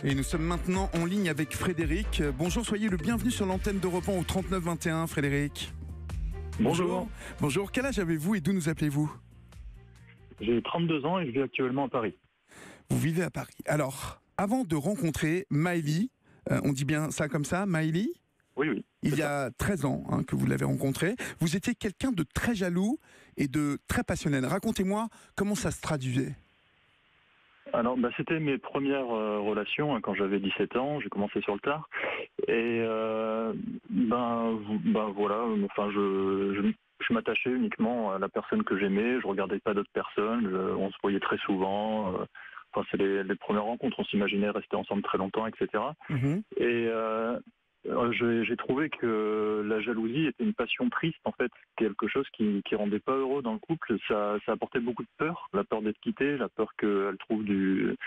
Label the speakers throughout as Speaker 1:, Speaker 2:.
Speaker 1: Et nous sommes maintenant en ligne avec Frédéric. Bonjour, soyez le bienvenu sur l'antenne d'Europe 1 au 3921, Frédéric.
Speaker 2: Bonjour.
Speaker 1: Bonjour, quel âge avez-vous et d'où nous appelez-vous?
Speaker 2: J'ai 32 ans et je vis actuellement à Paris.
Speaker 1: Vous vivez à Paris. Alors, avant de rencontrer Maëlie, on dit bien ça comme ça, Maëlie?
Speaker 2: Oui.
Speaker 1: Il y a 13 ans que vous l'avez rencontré. Vous étiez quelqu'un de très jaloux et de très passionnel. Racontez-moi comment ça se traduisait.
Speaker 2: Alors, c'était mes premières relations quand j'avais 17 ans. J'ai commencé sur le tard. Et voilà. Enfin, je m'attachais uniquement à la personne que j'aimais. Je regardais pas d'autres personnes. On se voyait très souvent. Enfin, c'est les premières rencontres. On s'imaginait rester ensemble très longtemps, etc. Et j'ai trouvé que la jalousie était une passion triste, en fait, quelque chose qui rendait pas heureux dans le couple. Ça apportait beaucoup de peur, la peur d'être quittée, la peur qu'elle trouve du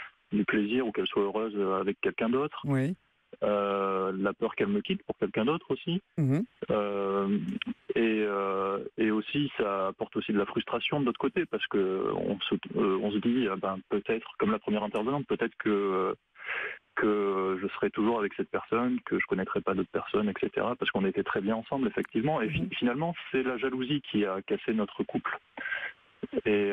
Speaker 2: plaisir ou qu'elle soit heureuse avec quelqu'un d'autre.
Speaker 1: Oui.
Speaker 2: La peur qu'elle me quitte pour quelqu'un d'autre aussi. Et aussi, ça apporte aussi de la frustration de l'autre côté, parce que on se dit, peut-être, comme la première intervenante, peut-être que je serai toujours avec cette personne, que je connaîtrai pas d'autres personnes, etc. Parce qu'on était très bien ensemble, effectivement. Et finalement, c'est la jalousie qui a cassé notre couple. Et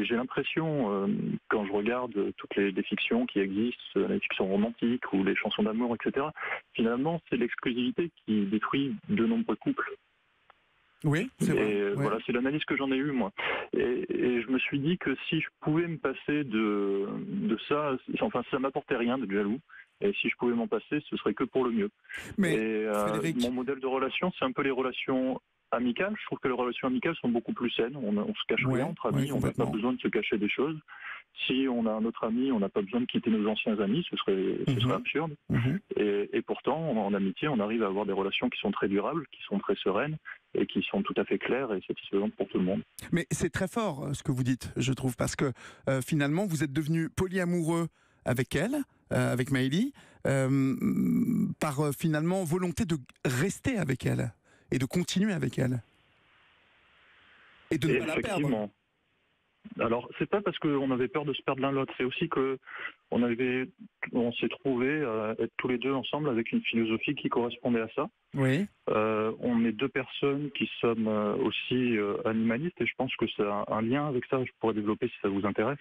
Speaker 2: j'ai l'impression, quand je regarde toutes les fictions qui existent, les fictions romantiques ou les chansons d'amour, etc., finalement, c'est l'exclusivité qui détruit de nombreux couples.
Speaker 1: Oui, c'est vrai.
Speaker 2: Et voilà, c'est l'analyse que j'en ai eue, moi. Et je me suis dit que si je pouvais me passer de ça, enfin, ça m'apportait rien d'être jaloux. Et si je pouvais m'en passer, ce serait que pour le mieux.
Speaker 1: Mais Frédéric...
Speaker 2: mon modèle de relation, c'est un peu les relations amicales. Je trouve que les relations amicales sont beaucoup plus saines. On se cache rien entre amis, on n'a pas besoin de se cacher des choses. Si on a un autre ami, on n'a pas besoin de quitter nos anciens amis, ce serait absurde. Et pourtant, en amitié, on arrive à avoir des relations qui sont très durables, qui sont très sereines et qui sont tout à fait claires et satisfaisantes pour tout le monde.
Speaker 1: Mais c'est très fort ce que vous dites, je trouve, parce que finalement, vous êtes devenu polyamoureux avec elle, avec Maëlie, par finalement volonté de rester avec elle et de continuer avec elle. Et de ne pas la perdre.
Speaker 2: Alors, c'est pas parce qu'on avait peur de se perdre l'un l'autre, c'est aussi que on s'est trouvés à être tous les deux ensemble avec une philosophie qui correspondait à ça.
Speaker 1: Oui.
Speaker 2: On est deux personnes qui sommes aussi animalistes et je pense que c'est un lien avec ça. Je pourrais développer si ça vous intéresse.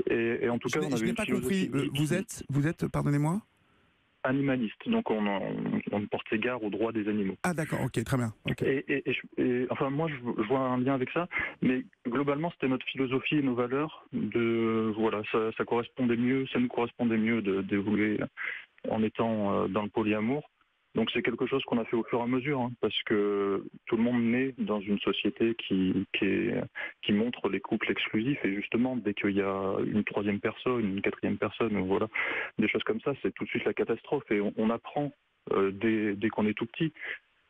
Speaker 2: Et en tout cas, on avait
Speaker 1: n'ai pas compris. Vous êtes, pardonnez-moi.
Speaker 2: Animaliste, donc on porte égard aux droits des animaux.
Speaker 1: Ah d'accord, ok, très bien. Okay.
Speaker 2: Et enfin moi je vois un lien avec ça, mais globalement c'était notre philosophie et nos valeurs ça correspondait mieux, ça nous correspondait mieux d'évoluer en étant dans le polyamour. Donc c'est quelque chose qu'on a fait au fur et à mesure, parce que tout le monde naît dans une société qui montre les couples exclusifs, et justement dès qu'il y a une troisième personne, une quatrième personne, voilà, des choses comme ça, c'est tout de suite la catastrophe. Et on apprend dès qu'on est tout petit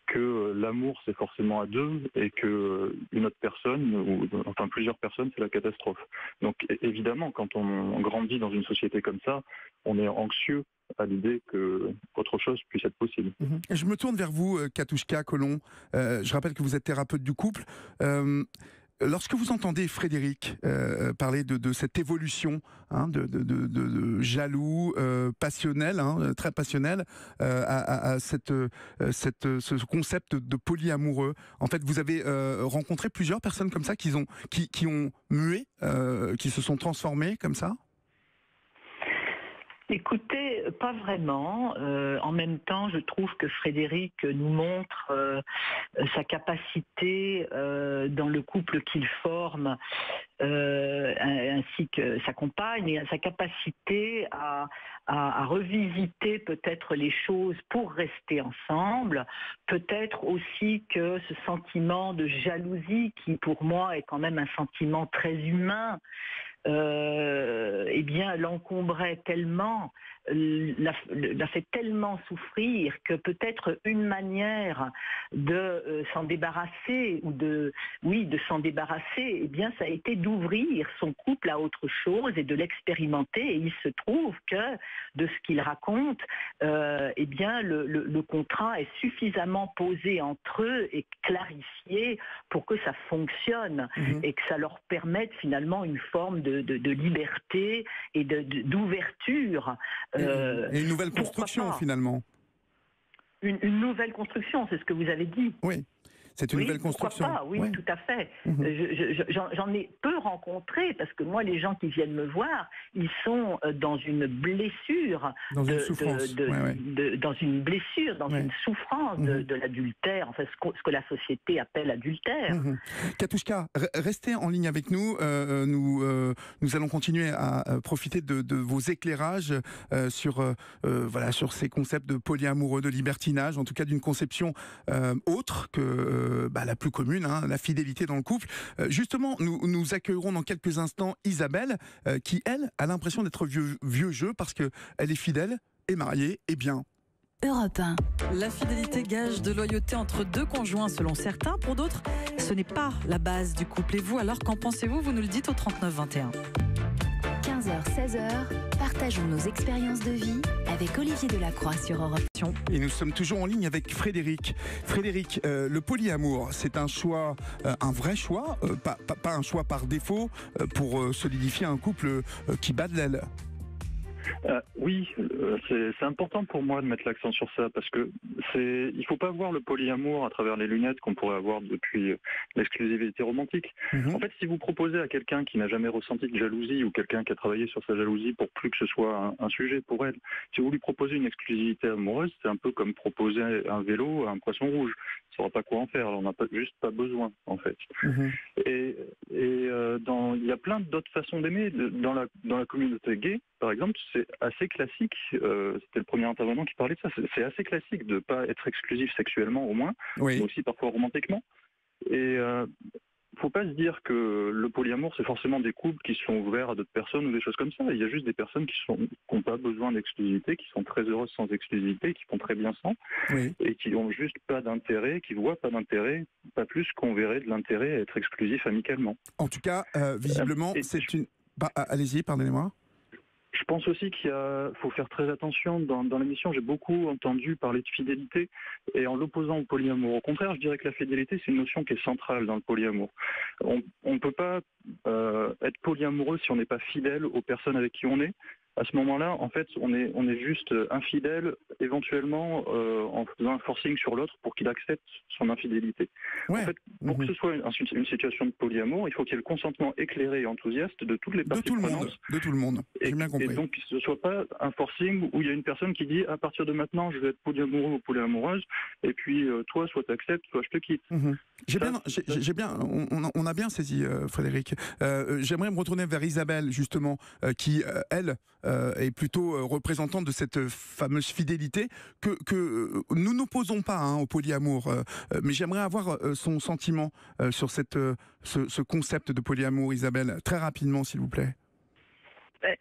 Speaker 2: que l'amour c'est forcément à deux et que une autre personne, ou enfin plusieurs personnes, c'est la catastrophe. Donc évidemment, quand on grandit dans une société comme ça, on est anxieux à l'idée qu'autre chose puisse être possible.
Speaker 1: Je me tourne vers vous, Katouchka Colomb. Je rappelle que vous êtes thérapeute du couple. Lorsque vous entendez Frédéric parler de cette évolution de jaloux, passionnel, très passionnel, à ce concept de polyamoureux, en fait, vous avez rencontré plusieurs personnes comme ça qui ont mué, qui se sont transformées comme ça?
Speaker 3: Écoutez, pas vraiment. En même temps, je trouve que Frédéric nous montre sa capacité dans le couple qu'il forme, ainsi que sa compagne, et sa capacité à revisiter peut-être les choses pour rester ensemble. Peut-être aussi que ce sentiment de jalousie, qui pour moi est quand même un sentiment très humain, l'encombrait tellement, l'a fait tellement souffrir, que peut-être une manière de s'en débarrasser, s'en débarrasser, ça a été d'ouvrir son couple à autre chose et de l'expérimenter. Et il se trouve que, de ce qu'il raconte, le contrat est suffisamment posé entre eux et clarifié pour que ça fonctionne et que ça leur permette finalement une forme de liberté et d'ouverture.
Speaker 1: Et une nouvelle construction, finalement.
Speaker 3: Une nouvelle construction, c'est ce que vous avez dit.
Speaker 1: Oui. C'est une nouvelle construction.
Speaker 3: Pourquoi pas, oui, tout à fait. J'en ai peu rencontré, parce que moi, les gens qui viennent me voir, ils sont dans une blessure,
Speaker 1: dans une souffrance,
Speaker 3: dans une blessure, dans une souffrance de l'adultère, enfin ce que la société appelle adultère.
Speaker 1: Katouchka, restez en ligne avec nous. Nous allons continuer à profiter de vos éclairages sur ces concepts de polyamoureux, de libertinage, en tout cas d'une conception autre que la plus commune, la fidélité dans le couple. Justement, nous accueillerons dans quelques instants Isabelle, qui, elle, a l'impression d'être vieux jeu parce qu'elle est fidèle, est mariée, et bien.
Speaker 4: Europe 1. La fidélité, gage de loyauté entre deux conjoints selon certains. Pour d'autres, ce n'est pas la base du couple. Et vous, alors, qu'en pensez-vous? Vous nous le dites au 39 21.
Speaker 5: 15h, 16h, partageons nos expériences de vie avec Olivier Delacroix sur Europe 1.
Speaker 1: Et nous sommes toujours en ligne avec Frédéric. Frédéric, le polyamour, c'est un choix, un vrai choix, pas un choix par défaut pour solidifier un couple qui bat de l'aile.
Speaker 2: Oui, c'est important pour moi de mettre l'accent sur ça, parce que il faut pas voir le polyamour à travers les lunettes qu'on pourrait avoir depuis l'exclusivité romantique. En fait, si vous proposez à quelqu'un qui n'a jamais ressenti de jalousie, ou quelqu'un qui a travaillé sur sa jalousie pour plus que ce soit un sujet pour elle, si vous lui proposez une exclusivité amoureuse, c'est un peu comme proposer un vélo à un poisson rouge. Il ne saura pas quoi en faire, alors on n'a juste pas besoin, en fait. Il y a plein d'autres façons d'aimer. Dans la communauté gay, par exemple, c'est assez classique, c'était le premier intervenant qui parlait de ça, c'est assez classique de ne pas être exclusif sexuellement au moins, mais aussi parfois romantiquement. Et il ne faut pas se dire que le polyamour, c'est forcément des couples qui sont ouverts à d'autres personnes ou des choses comme ça. Il y a juste des personnes qui n'ont pas besoin d'exclusivité, qui sont très heureuses sans exclusivité, qui font très bien sans, et qui n'ont juste pas d'intérêt, qui ne voient pas d'intérêt, pas plus qu'on verrait de l'intérêt à être exclusif amicalement.
Speaker 1: En tout cas, visiblement, c'est une... allez-y, pardonnez-moi.
Speaker 2: Je pense aussi qu'il faut faire très attention. Dans l'émission, j'ai beaucoup entendu parler de fidélité, et en l'opposant au polyamour. Au contraire, je dirais que la fidélité, c'est une notion qui est centrale dans le polyamour. On ne peut pas être polyamoureux si on n'est pas fidèle aux personnes avec qui on est. À ce moment-là, en fait, on est juste infidèle, éventuellement en faisant un forcing sur l'autre pour qu'il accepte son infidélité. En fait, pour que ce soit une situation de polyamour, il faut qu'il y ait le consentement éclairé et enthousiaste de toutes les parties prenantes.
Speaker 1: De tout le monde. J'ai bien compris.
Speaker 2: Et donc, que ce ne soit pas un forcing où il y a une personne qui dit à partir de maintenant, je vais être polyamoureux ou polyamoureuse, et puis toi, soit tu acceptes, soit je te quitte.
Speaker 1: On a bien saisi, Frédéric. J'aimerais me retourner vers Isabelle, justement, qui, elle, est plutôt représentante de cette fameuse fidélité que nous n'opposons pas au polyamour. Mais j'aimerais avoir son sentiment sur ce concept de polyamour, Isabelle. Très rapidement, s'il vous plaît.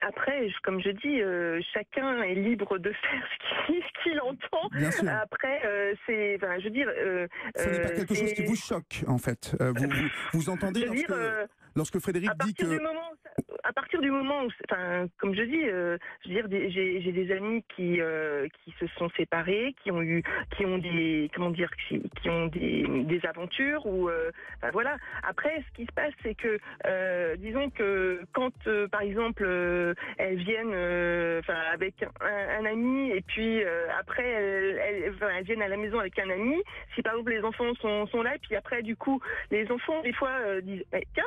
Speaker 6: Après, comme je dis, chacun est libre de faire ce qu'il entend.
Speaker 1: Bien sûr.
Speaker 6: Après, ce
Speaker 1: n'est pas quelque chose qui vous choque, en fait. Vous entendez lorsque Frédéric dit que...
Speaker 6: À partir du moment où, comme je dis, j'ai des amis qui se sont séparés, qui ont des aventures ou voilà. Après, ce qui se passe, c'est que disons que quand par exemple elles viennent avec un ami, et puis après elles viennent à la maison avec un ami. Si par exemple les enfants sont là, et puis après du coup les enfants des fois disent tiens,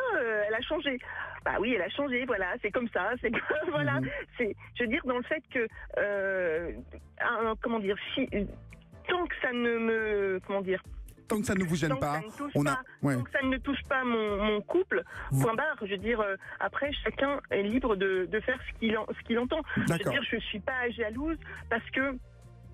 Speaker 6: elle a changé. Bah oui, elle a changé, voilà, c'est comme ça, c'est voilà, c'est, je veux dire, dans le fait que tant que ça ne me,
Speaker 1: tant que ça ne vous gêne pas,
Speaker 6: tant que ça ne touche pas mon couple, point barre. Je veux dire, après chacun est libre de faire ce qu'il entend. Je veux dire, je suis pas jalouse parce que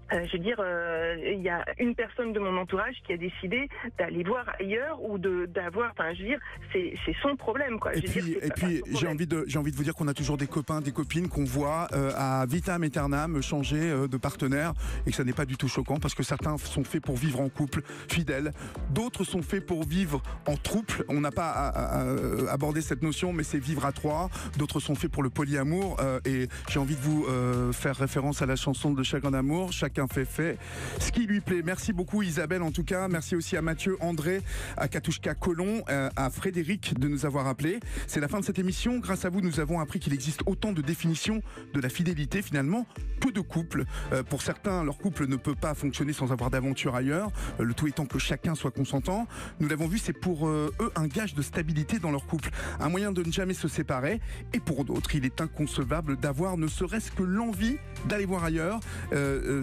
Speaker 6: il y a une personne de mon entourage qui a décidé d'aller voir ailleurs ou d'avoir, je veux dire, c'est son problème, quoi.
Speaker 1: Et puis, j'ai envie de vous dire qu'on a toujours des copains, des copines qu'on voit à vitam aeternam changer de partenaire, et que ça n'est pas du tout choquant, parce que certains sont faits pour vivre en couple fidèle, d'autres sont faits pour vivre en trouble. On n'a pas abordé cette notion, mais c'est vivre à trois. D'autres sont faits pour le polyamour, et j'ai envie de vous faire référence à la chanson de Chagrin d'amour. Chacun chacun fait ce qui lui plaît. Merci beaucoup Isabelle en tout cas. Merci aussi à Mathieu, André, à Katouchka Colomb, à Frédéric de nous avoir appelés. C'est la fin de cette émission. Grâce à vous, nous avons appris qu'il existe autant de définitions de la fidélité finalement que de couples. Pour certains, leur couple ne peut pas fonctionner sans avoir d'aventure ailleurs. Le tout étant que chacun soit consentant. Nous l'avons vu, c'est pour eux un gage de stabilité dans leur couple. Un moyen de ne jamais se séparer. Et pour d'autres, il est inconcevable d'avoir ne serait-ce que l'envie d'aller voir ailleurs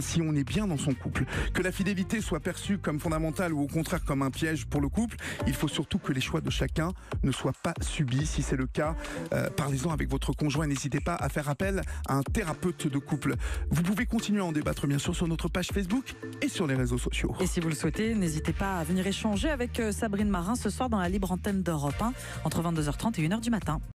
Speaker 1: si on est bien dans son couple. Que la fidélité soit perçue comme fondamentale ou au contraire comme un piège pour le couple, il faut surtout que les choix de chacun ne soient pas subis. Si c'est le cas, parlez-en avec votre conjoint et n'hésitez pas à faire appel à un thérapeute de couple. Vous pouvez continuer à en débattre bien sûr sur notre page Facebook et sur les réseaux sociaux.
Speaker 4: Et si vous le souhaitez, n'hésitez pas à venir échanger avec Sabrine Marin ce soir dans la libre antenne d'Europe 1 entre 22h30 et 1h du matin.